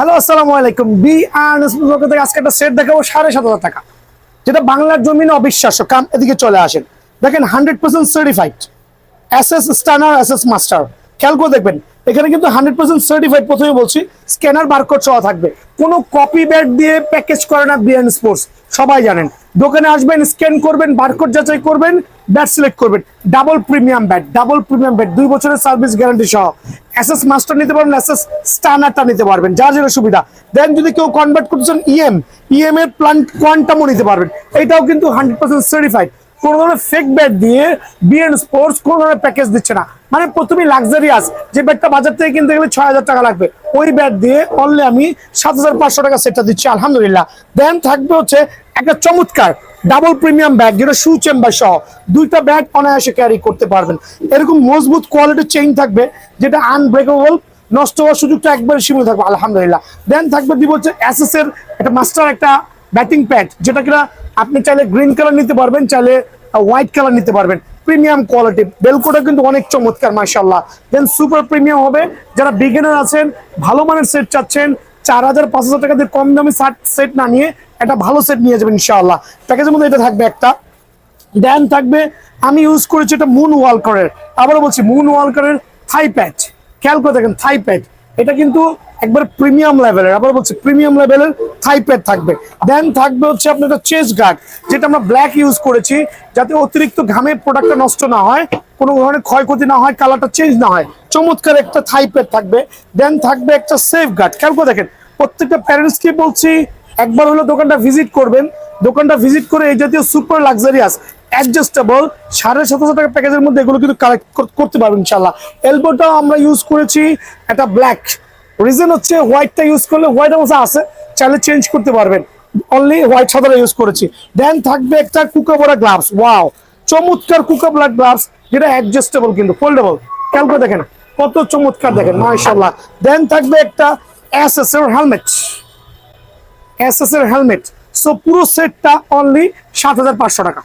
Hello, আসসালামু আলাইকুম। থেকে আজকে একটা সেট দেখাবো 7,500 টাকা, যেটা বাংলার জমিনে অবিশ্বাস্য। কাম এদিকে চলে আসেন, দেখেন 100% certified SS Stunner SS master. খেয়াল করে দেখবেন, এখানে কিন্তু 100% সার্টিফাইড। প্রথমে বলছি, স্ক্যানার বারকোড সহ থাকবে। কোনো কপি ব্যাট দিয়ে প্যাকেজ করে না বিএন স্পোর্টস, সবাই জানেন। দোকানে আসবেন, স্ক্যান করবেন, বারকোড যাচাই করবেন, ব্যাট সিলেক্ট করবেন। ডাবল প্রিমিয়াম ব্যাট, 2 বছরের সার্ভিস গ্যারান্টি সহ। এসএস মাস্টার নিতে পারবেন, এসএস স্টানারটা নিতে পারবেন, যা যেটা সুবিধা। দেন যদি কেউ কনভার্ট করতেছেন ইএম এর প্ল্যান কোয়ান্টামও নিতে পারবেন। এটাও কিন্তু 100% সার্টিফাইড। কোন ধরনের ফেক ব্যাট দিয়ে বিএন স্পোর্টস কোন ধরনের প্যাকেজ দিচ্ছে না। মানে প্রথমে লাক্সারিয়াস যে ব্যাটটা বাজার থেকে কিনতে গেলে 6,000 টাকা লাগবে, ওই ব্যাট দিয়ে অনলি আমি 7,500 টাকা সেটটা দিচ্ছি, আলহামদুলিল্লাহ। দেন থাকবে হচ্ছে একটা চমৎকার ডাবল প্রিমিয়াম ব্যাগ, যেটা শু চেম্বার সহ। দুইটা ব্যাগ অনায়াসে ক্যারি করতে পারবেন। এরকম মজবুত কোয়ালিটির চেইন থাকবে, যেটা আনব্রেকেবল, নষ্ট হওয়ার সুযোগটা একবারে সীমিত থাকবে, আলহামদুলিল্লাহ। দেন থাকবে দিব হচ্ছে এসএস এর একটা মাস্টার একটা ব্যাটিং প্যাড, যেটা কিনা আপনি চাইলে গ্রিন কালার নিতে পারবেন, চাইলে হোয়াইট কালার নিতে পারবেন। প্রিমিয়াম কোয়ালিটি, বেলকোটা কিন্তু অনেক চমৎকার, মাশাআল্লাহ। দেন সুপার প্রিমিয়াম হবে। যারা বিগিনার আছেন, ভালো মানের সেট চাচ্ছেন, 4,000-5,000 টাকা দিয়ে কম দামি সেট না নিয়ে একটা ভালো সেট নিয়ে যাবেন ইনশাআল্লাহ। প্যাকেজের মধ্যে এটা থাকবে একটা। দেন থাকবে, আমি ইউজ করেছি এটা মুন ওয়ালকারের, আবারও বলছি মুন ওয়ালকারের থাই প্যাড। খেয়াল করে দেখেন, থাই প্যাড এটা কিন্তু একবার প্রিমিয়াম লেভেলের, আবার বলছি প্রিমিয়াম লেভেলের থাই প্যাড থাকবে। দেন থাকবে হচ্ছে আপনার একটা চেস্ট গার্ড, যেটা আমরা ব্ল্যাক ইউজ করেছি, যাতে অতিরিক্ত ঘামে প্রোডাক্টটা নষ্ট না হয়, কোনো ধরনের ক্ষয়ক্ষতি না হয়, কালারটা চেঞ্জ না হয়। চমৎকার একটা থাই প্যাড থাকবে। দেন থাকবে একটা সেফ গার্ড। খেয়াল করে দেখেন, প্রত্যেকটা প্যারেন্টসকে বলছি, একবার হলো দোকানটা ভিজিট করবেন। দোকানটা ভিজিট করে এই জাতীয় সুপার লাক্সারিয়াস অ্যাডজাস্টেবল 7,500 টাকা প্যাকেজের মধ্যে এগুলো কিন্তু কালেক্ট করতে পারবেন ইনশাআল্লাহ। এলবোটাও আমরা ইউজ করেছি একটা ব্ল্যাক, রিজন হচ্ছে হোয়াইটটা ইউজ করলে হোয়াইট অবস্থা আছে, চাইলে চেঞ্জ করতে পারবেন। অনলি হোয়াইট সাদাটা ইউজ করেছি। দেন থাকবে একটা কুকাবোরা গ্লাভস, ওয়াও চমৎকার কুকাবোরা গ্লাভস, যেটা অ্যাডজাস্টেবল কিন্তু ফোল্ডেবল। খেয়াল করে দেখেন কত চমৎকার, দেখেন মাশাআল্লাহ। দেন থাকবে একটা এসএস এর হেলমেট, এসএস এর হেলমেট। সো পুরো সেটটা অনলি 7,500 টাকা।